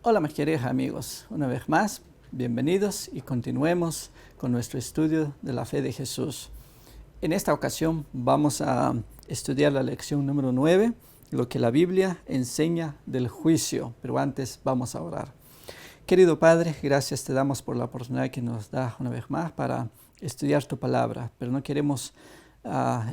Hola mis queridos amigos, una vez más, bienvenidos y continuemos con nuestro estudio de la fe de Jesús. En esta ocasión vamos a estudiar la lección número 9, lo que la Biblia enseña del juicio, pero antes vamos a orar. Querido Padre, gracias te damos por la oportunidad que nos da una vez más para estudiar tu palabra, pero no queremos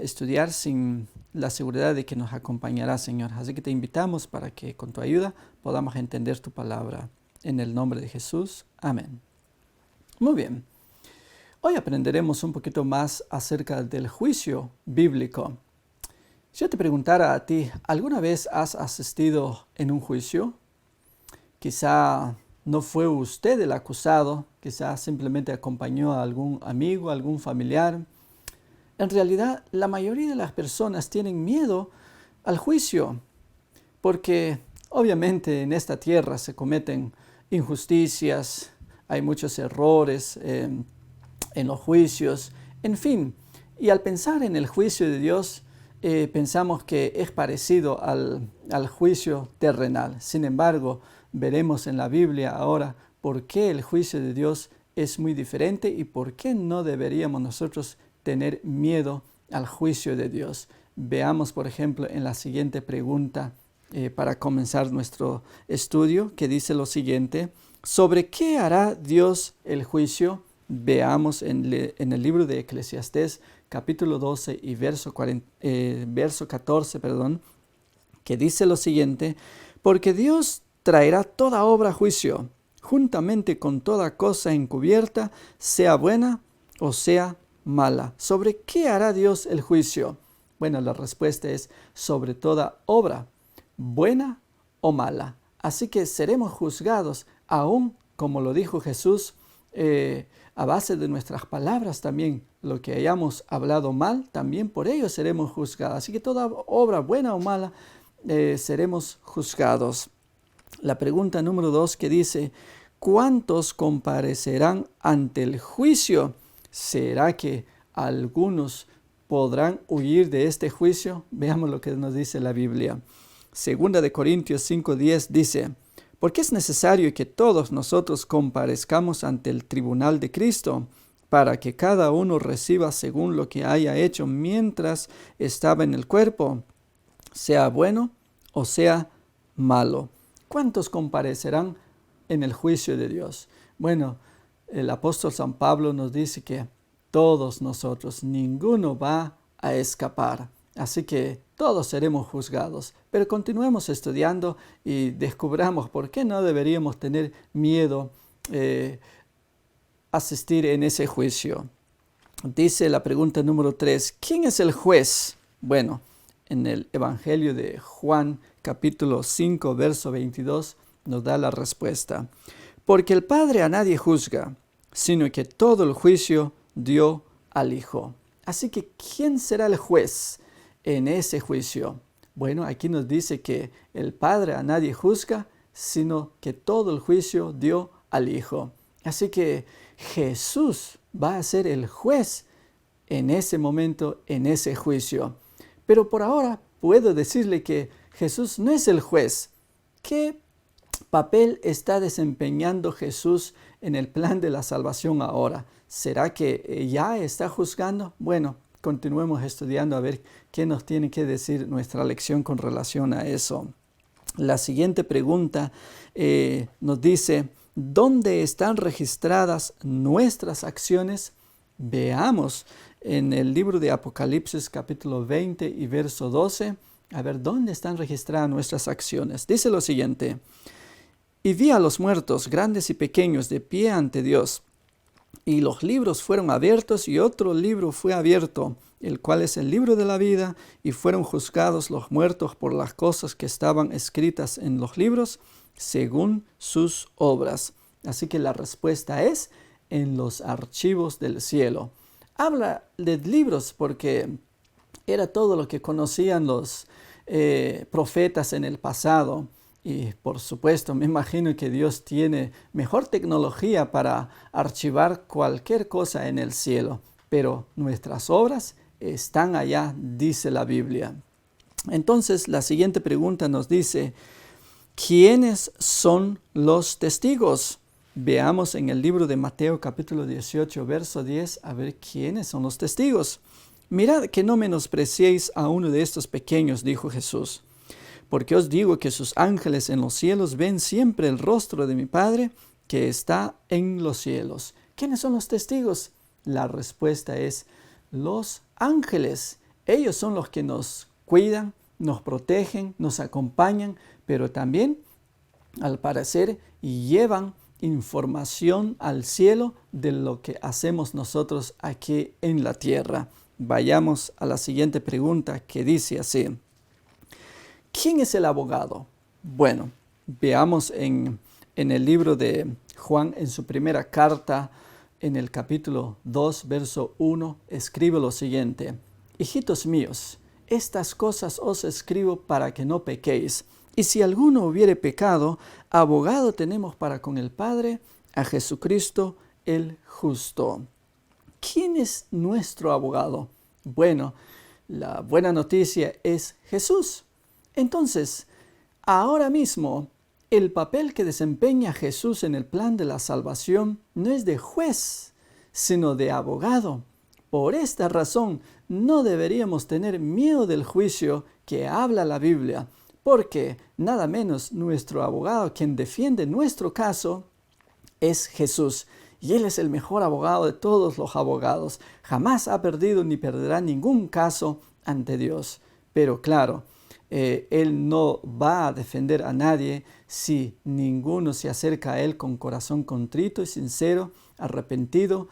estudiar sin la seguridad de que nos acompañará, Señor. Así que te invitamos para que con tu ayuda podamos entender tu palabra. En el nombre de Jesús. Amén. Muy bien. Hoy aprenderemos un poquito más acerca del juicio bíblico. Si yo te preguntara a ti, ¿alguna vez has asistido en un juicio? Quizá no fue usted el acusado, quizá simplemente acompañó a algún amigo, a algún familiar. En realidad, la mayoría de las personas tienen miedo al juicio, porque obviamente en esta tierra se cometen injusticias, hay muchos errores en los juicios, en fin. Y al pensar en el juicio de Dios, pensamos que es parecido al juicio terrenal. Sin embargo, veremos en la Biblia ahora por qué el juicio de Dios es muy diferente y por qué no deberíamos nosotros tener miedo al juicio de Dios. Veamos, por ejemplo, en la siguiente pregunta para comenzar nuestro estudio, que dice lo siguiente: ¿sobre qué hará Dios el juicio? Veamos en el libro de Eclesiastés, capítulo 12 y verso 14, que dice lo siguiente: porque Dios traerá toda obra a juicio, juntamente con toda cosa encubierta, sea buena o sea mala. ¿Sobre qué hará Dios el juicio? Bueno, la respuesta es sobre toda obra, buena o mala. Así que seremos juzgados, aún como lo dijo Jesús, a base de nuestras palabras también. Lo que hayamos hablado mal, también por ello seremos juzgados. Así que toda obra, buena o mala, seremos juzgados. La pregunta número 2 que dice: ¿cuántos comparecerán ante el juicio? ¿Será que algunos podrán huir de este juicio? Veamos lo que nos dice la Biblia. Segunda de Corintios 5:10 dice: porque es necesario que todos nosotros comparezcamos ante el tribunal de Cristo, para que cada uno reciba según lo que haya hecho mientras estaba en el cuerpo, sea bueno o sea malo. ¿Cuántos comparecerán en el juicio de Dios? Bueno, el apóstol San Pablo nos dice que todos nosotros, ninguno va a escapar. Así que todos seremos juzgados. Pero continuemos estudiando y descubramos por qué no deberíamos tener miedo asistir en ese juicio. Dice la pregunta número 3, ¿quién es el juez? Bueno, en el Evangelio de Juan, capítulo 5, verso 22, nos da la respuesta. Porque el Padre a nadie juzga, sino que todo el juicio dio al Hijo. Así que, ¿quién será el juez en ese juicio? Bueno, aquí nos dice que el Padre a nadie juzga, sino que todo el juicio dio al Hijo. Así que Jesús va a ser el juez en ese momento, en ese juicio. Pero por ahora puedo decirle que Jesús no es el juez. ¿Qué papel está desempeñando Jesús en el plan de la salvación ahora? ¿Será que ya está juzgando? Bueno, continuemos estudiando a ver qué nos tiene que decir nuestra lección con relación a eso. La siguiente pregunta nos dice: ¿dónde están registradas nuestras acciones? Veamos en el libro de Apocalipsis capítulo 20 y verso 12, a ver dónde están registradas nuestras acciones. Dice lo siguiente: y vi a los muertos, grandes y pequeños, de pie ante Dios. Y los libros fueron abiertos, y otro libro fue abierto, el cual es el libro de la vida, y fueron juzgados los muertos por las cosas que estaban escritas en los libros, según sus obras. Así que la respuesta es en los archivos del cielo. Habla de libros porque era todo lo que conocían los profetas en el pasado. Y por supuesto, me imagino que Dios tiene mejor tecnología para archivar cualquier cosa en el cielo. Pero nuestras obras están allá, dice la Biblia. Entonces, la siguiente pregunta nos dice: ¿Quiénes son los testigos? Veamos en el libro de Mateo capítulo 18, verso 10, a ver quiénes son los testigos. Mirad que no menospreciéis a uno de estos pequeños, dijo Jesús, porque os digo que sus ángeles en los cielos ven siempre el rostro de mi Padre que está en los cielos. ¿Quiénes son los testigos? La respuesta es los ángeles. Ellos son los que nos cuidan, nos protegen, nos acompañan, pero también, al parecer, llevan información al cielo de lo que hacemos nosotros aquí en la tierra. Vayamos a la siguiente pregunta, que dice así: ¿quién es el abogado? Bueno, veamos en el libro de Juan, en su primera carta, en el capítulo 2, verso 1, escribe lo siguiente: hijitos míos, estas cosas os escribo para que no pequéis. Y si alguno hubiere pecado, abogado tenemos para con el Padre, a Jesucristo el justo. ¿Quién es nuestro abogado? Bueno, la buena noticia es Jesús. Entonces, ahora mismo, el papel que desempeña Jesús en el plan de la salvación no es de juez, sino de abogado. Por esta razón, no deberíamos tener miedo del juicio que habla la Biblia, porque nada menos nuestro abogado, quien defiende nuestro caso, es Jesús. Y Él es el mejor abogado de todos los abogados. Jamás ha perdido ni perderá ningún caso ante Dios. Pero claro, Él no va a defender a nadie si ninguno se acerca a Él con corazón contrito y sincero, arrepentido,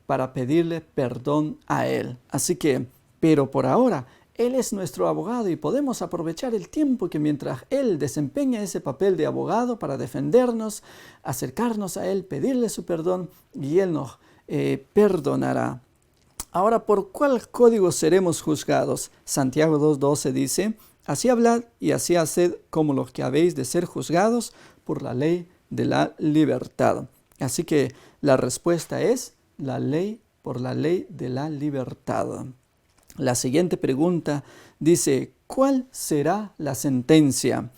para pedirle perdón a Él. Así que, pero por ahora, Él es nuestro abogado y podemos aprovechar el tiempo que mientras Él desempeña ese papel de abogado para defendernos, acercarnos a Él, pedirle su perdón y Él nos perdonará. Ahora, ¿por cuál código seremos juzgados? Santiago 2:12 dice: así hablad y así haced como los que habéis de ser juzgados por la ley de la libertad. Así que la respuesta es la ley, por la ley de la libertad. La siguiente pregunta dice: ¿cuál será la sentencia?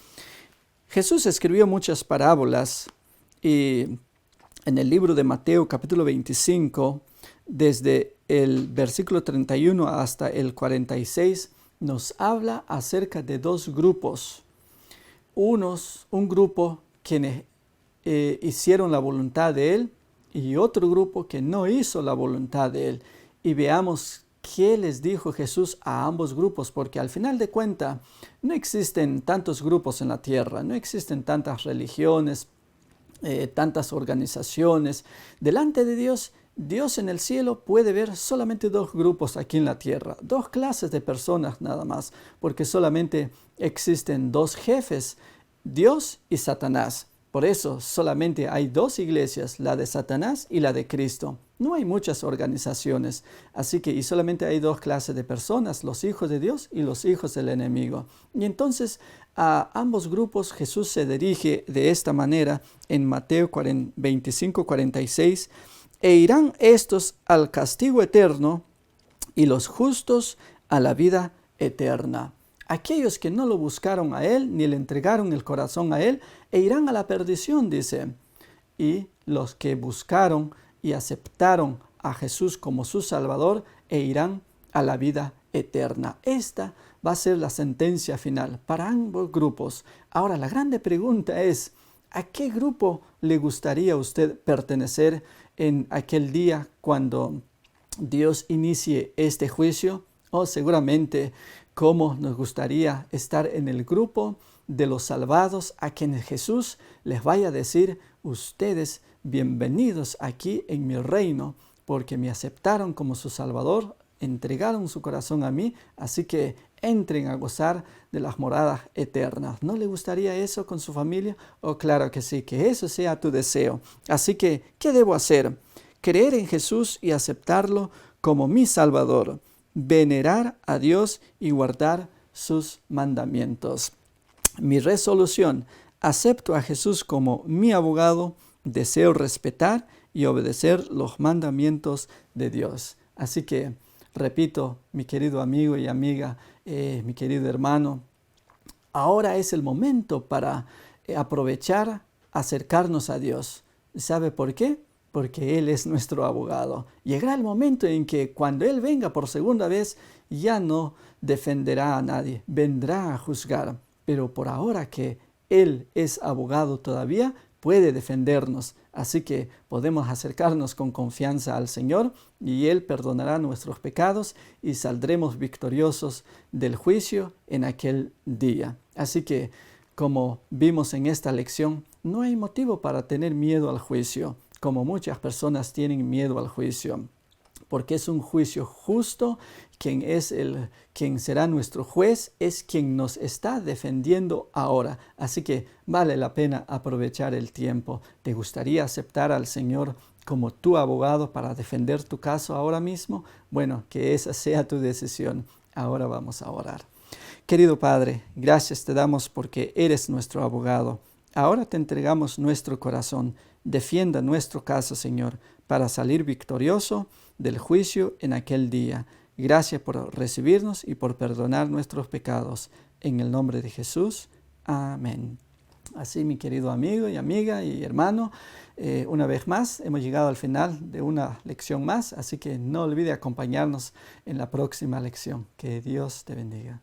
Jesús escribió muchas parábolas y en el libro de Mateo capítulo 25, desde el versículo 31 hasta el 46, nos habla acerca de dos grupos. Un grupo quienes hicieron la voluntad de Él y otro grupo que no hizo la voluntad de Él. Y veamos ¿qué les dijo Jesús a ambos grupos? Porque al final de cuentas no existen tantos grupos en la tierra, no existen tantas religiones, tantas organizaciones. Delante de Dios, Dios en el cielo puede ver solamente dos grupos aquí en la tierra, dos clases de personas nada más, porque solamente existen dos jefes, Dios y Satanás. Por eso solamente hay dos iglesias, la de Satanás y la de Cristo. No hay muchas organizaciones, así que y solamente hay dos clases de personas, los hijos de Dios y los hijos del enemigo. Y entonces a ambos grupos Jesús se dirige de esta manera en Mateo 25:46, e irán estos al castigo eterno y los justos a la vida eterna. Aquellos que no lo buscaron a Él, ni le entregaron el corazón a Él, e irán a la perdición, dice. Y los que buscaron y aceptaron a Jesús como su Salvador, e irán a la vida eterna. Esta va a ser la sentencia final para ambos grupos. Ahora, la grande pregunta es: ¿a qué grupo le gustaría a usted pertenecer en aquel día cuando Dios inicie este juicio? O seguramente, ¿cómo nos gustaría estar en el grupo de los salvados a quienes Jesús les vaya a decir: ustedes bienvenidos aquí en mi reino, porque me aceptaron como su Salvador, entregaron su corazón a mí, así que entren a gozar de las moradas eternas? ¿No le gustaría eso con su familia? Oh, claro que sí, que eso sea tu deseo. Así que, ¿qué debo hacer? Creer en Jesús y aceptarlo como mi Salvador, venerar a Dios y guardar sus mandamientos. Mi resolución: acepto a Jesús como mi abogado, deseo respetar y obedecer los mandamientos de Dios. Así que, repito, mi querido amigo y amiga, mi querido hermano, Ahora es el momento para aprovechar, acercarnos a Dios. ¿Sabe por qué? Porque Él es nuestro abogado. Llegará el momento en que cuando Él venga por segunda vez, ya no defenderá a nadie, vendrá a juzgar. Pero por ahora que Él es abogado todavía, puede defendernos. Así que podemos acercarnos con confianza al Señor y Él perdonará nuestros pecados y saldremos victoriosos del juicio en aquel día. Así que, como vimos en esta lección, no hay motivo para tener miedo al juicio, como muchas personas tienen miedo al juicio, porque es un juicio justo. Quien será nuestro juez es quien nos está defendiendo ahora. Así que vale la pena aprovechar el tiempo. ¿Te gustaría aceptar al Señor como tu abogado para defender tu caso ahora mismo? Bueno, que esa sea tu decisión. Ahora vamos a orar. Querido Padre, gracias te damos porque eres nuestro abogado. Ahora te entregamos nuestro corazón. Defienda nuestro caso, Señor, para salir victorioso del juicio en aquel día. Gracias por recibirnos y por perdonar nuestros pecados. En el nombre de Jesús. Amén. Así, mi querido amigo y amiga y hermano, una vez más hemos llegado al final de una lección más, así que no olvide acompañarnos en la próxima lección. Que Dios te bendiga.